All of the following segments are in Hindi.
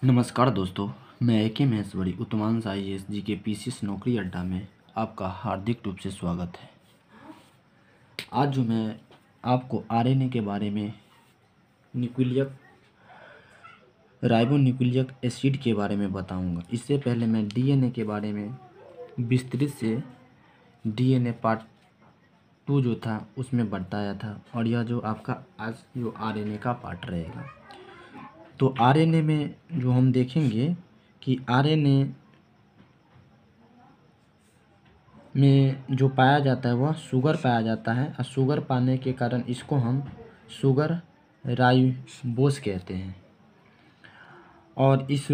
नमस्कार दोस्तों, मैं ए.के. महेश्वरी उत्तमांश IAS जी के पीसीएस नौकरी अड्डा में आपका हार्दिक रूप से स्वागत है। आज जो मैं आपको आरएनए के बारे में न्यूक्लियक राइबोन्यूक्लियक एसिड के बारे में बताऊंगा। इससे पहले मैं डीएनए के बारे में विस्तृत से डीएनए पार्ट 2 जो था उसमें बताया था, और यह जो आपका आज जो आरएनए का पार्ट रहेगा। तो आरएनए में जो हम देखेंगे कि आरएनए में जो पाया जाता है वह शुगर पाया जाता है, और शुगर पाने के कारण इसको हम शुगर राइबोस कहते हैं। और इस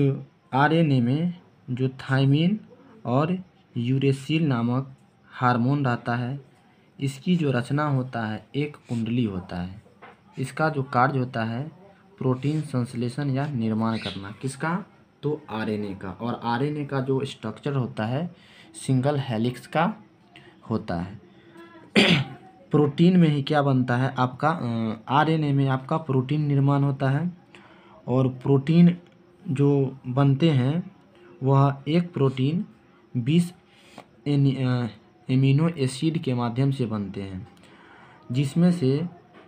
आरएनए में जो थायमिन और यूरेसिल नामक हार्मोन रहता है, इसकी जो रचना होता है एक कुंडली होता है। इसका जो कार्य होता है प्रोटीन संश्लेषण या निर्माण करना, किसका? तो आरएनए का। और आरएनए का जो स्ट्रक्चर होता है सिंगल हेलिक्स का होता है। प्रोटीन में ही क्या बनता है आपका? आरएनए में आपका प्रोटीन निर्माण होता है, और प्रोटीन जो बनते हैं वह एक प्रोटीन 20 एमिनो एसिड के माध्यम से बनते हैं, जिसमें से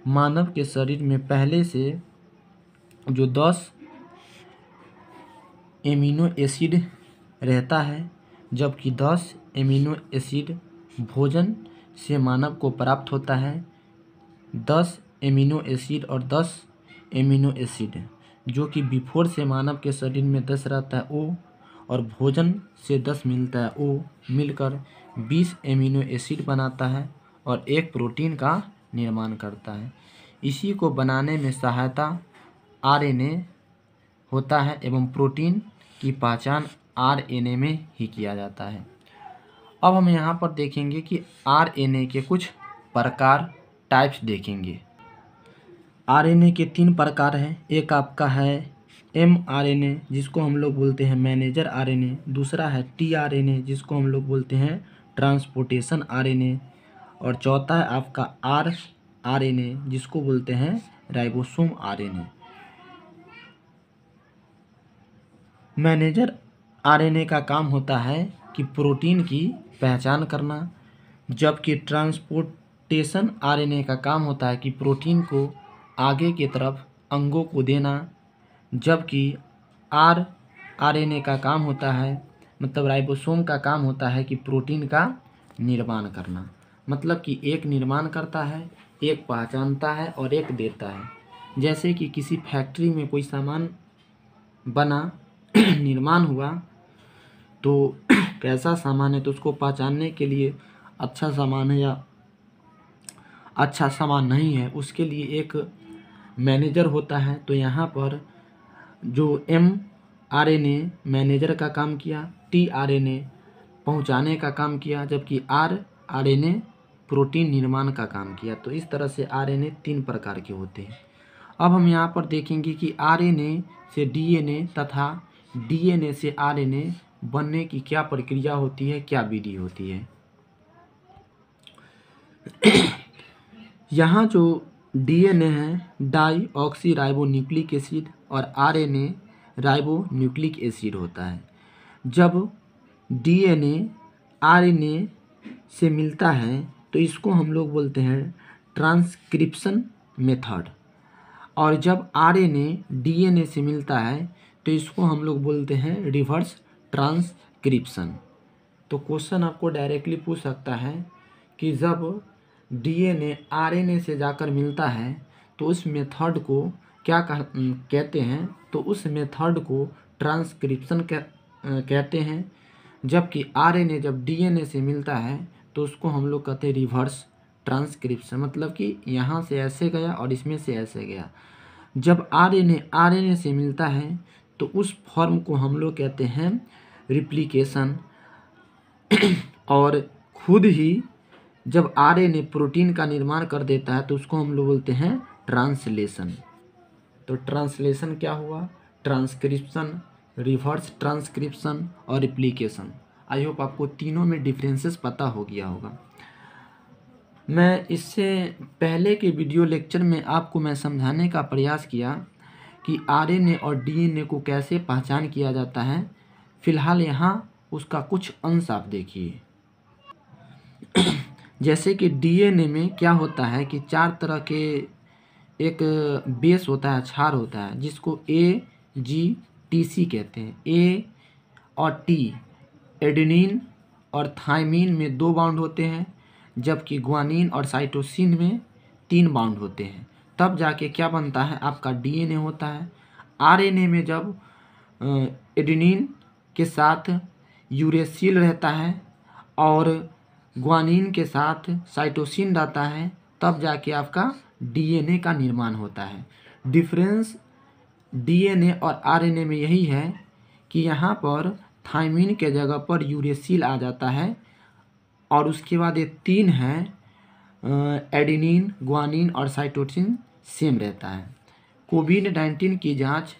मानव के शरीर में पहले से जो 10 एमिनो एसिड रहता है, जबकि 10 एमिनो एसिड भोजन से मानव को प्राप्त होता है। 10 एमिनो एसिड और 10 एमिनो एसिड जो कि बिफोर से मानव के शरीर में 10 रहता है वो, और भोजन से 10 मिलता है वो, मिलकर 20 एमिनो एसिड बनाता है और एक प्रोटीन का निर्माण करता है। इसी को बनाने में सहायता आरएनए होता है, एवं प्रोटीन की पहचान आरएनए में ही किया जाता है। अब हम यहाँ पर देखेंगे कि आरएनए के कुछ प्रकार टाइप्स देखेंगे। आरएनए के 3 प्रकार हैं। एक आपका है mRNA जिसको हम लोग बोलते हैं मैनेजर आरएनए, दूसरा है tRNA जिसको हम लोग बोलते हैं ट्रांसपोर्टेशन आरएनए, और चौथा है आपका rRNA जिसको बोलते हैं राइबोसोम आरएनए। मैनेजर आरएनए का काम होता है कि प्रोटीन की पहचान करना, जबकि ट्रांसपोर्टेशन आरएनए का काम होता है कि प्रोटीन को आगे की तरफ अंगों को देना, जबकि आरएनए का काम होता है, मतलब राइबोसोम का काम होता है कि प्रोटीन का निर्माण करना। मतलब कि एक निर्माण करता है, एक पहचानता है और एक देता है। जैसे कि किसी फैक्ट्री में कोई सामान बना निर्माण हुआ, तो कैसा सामान है तो उसको पहचानने के लिए अच्छा सामान है या अच्छा सामान नहीं है, उसके लिए एक मैनेजर होता है। तो यहाँ पर जो mRNA मैनेजर का काम किया, tRNA पहुँचाने का काम किया, जबकि rRNA प्रोटीन निर्माण का काम किया। तो इस तरह से आरएनए 3 प्रकार के होते हैं। अब हम यहाँ पर देखेंगे कि आरएनए से डीएनए तथा डीएनए से आरएनए बनने की क्या प्रक्रिया होती है, क्या विधि होती है। यहाँ जो डीएनए है die oxy ribo nucleic acid, और आरएनए राइबो न्यूक्लिक एसिड होता है। जब डीएनए आरएनए से मिलता है तो इसको हम लोग बोलते हैं ट्रांसक्रिप्शन मेथड, और जब आरएनए डीएनए से मिलता है तो इसको हम लोग बोलते हैं रिवर्स ट्रांसक्रिप्शन। तो क्वेश्चन आपको डायरेक्टली पूछ सकता है कि जब डीएनए आरएनए से जाकर मिलता है तो उस मेथड को क्या कहते हैं? तो उस मेथड को ट्रांसक्रिप्शन कहते हैं। जबकि आरएनए जब डीएनए से मिलता है तो उसको हम लोग कहते हैं रिवर्स ट्रांसक्रिप्शन, मतलब कि यहाँ से ऐसे गया और इसमें से ऐसे गया। जब आरएनए से मिलता है तो उस फॉर्म को हम लोग कहते हैं रिप्लिकेशन, और खुद ही जब आरएनए प्रोटीन का निर्माण कर देता है तो उसको हम लोग बोलते हैं ट्रांसलेशन। तो ट्रांसलेशन क्या हुआ? ट्रांसक्रिप्शन, रिवर्स ट्रांसक्रिप्शन और रिप्लिकेशन। आई होप आपको तीनों में डिफरेंसेस पता हो गया होगा। मैं इससे पहले के वीडियो लेक्चर में आपको मैं समझाने का प्रयास किया कि आरएनए और डीएनए को कैसे पहचान किया जाता है, फिलहाल यहाँ उसका कुछ अंश आप देखिए। जैसे कि डीएनए में क्या होता है कि 4 तरह के एक बेस होता है, क्षार होता है, जिसको AGTC कहते हैं। ए और टी, एडेनिन और थाइमिन में 2 बाउंड होते हैं, जबकि ग्वानिन और साइटोसिन में 3 बाउंड होते हैं। तब जाके क्या बनता है, आपका डीएनए होता है। आरएनए में जब एडेनिन के साथ यूरेसिल रहता है और ग्वानिन के साथ साइटोसिन रहता है, तब जाके आपका डीएनए का निर्माण होता है। डिफरेंस डीएनए और आरएनए में यही है कि यहाँ पर थाइमिन के जगह पर यूरेसिल आ जाता है और उसके बाद ये 3 हैं, एडेनिन, ग्वानिन और साइटोसिन सेम रहता है। कोविड-19 की जांच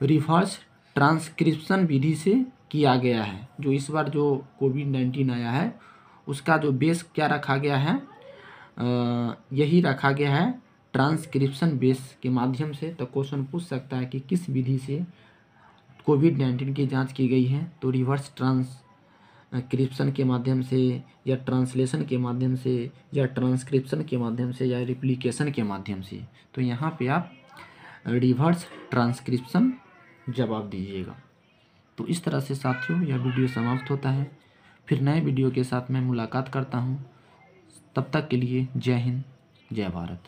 रिवर्स ट्रांसक्रिप्शन विधि से किया गया है। जो इस बार जो कोविड-19 आया है उसका जो बेस क्या रखा गया है, यही रखा गया है ट्रांसक्रिप्शन बेस के माध्यम से। तो क्वेश्चन पूछ सकता है कि किस विधि से कोविड-19 की जांच की गई है, तो रिवर्स ट्रांसक्रिप्शन के माध्यम से या ट्रांसलेशन के माध्यम से या ट्रांसक्रिप्शन के माध्यम से या रिप्लिकेशन के माध्यम से। तो यहाँ पे आप रिवर्स ट्रांसक्रिप्शन जवाब दीजिएगा। तो इस तरह से साथियों यह वीडियो समाप्त होता है। फिर नए वीडियो के साथ मैं मुलाकात करता हूँ। तब तक के लिए जय हिंद, जय भारत।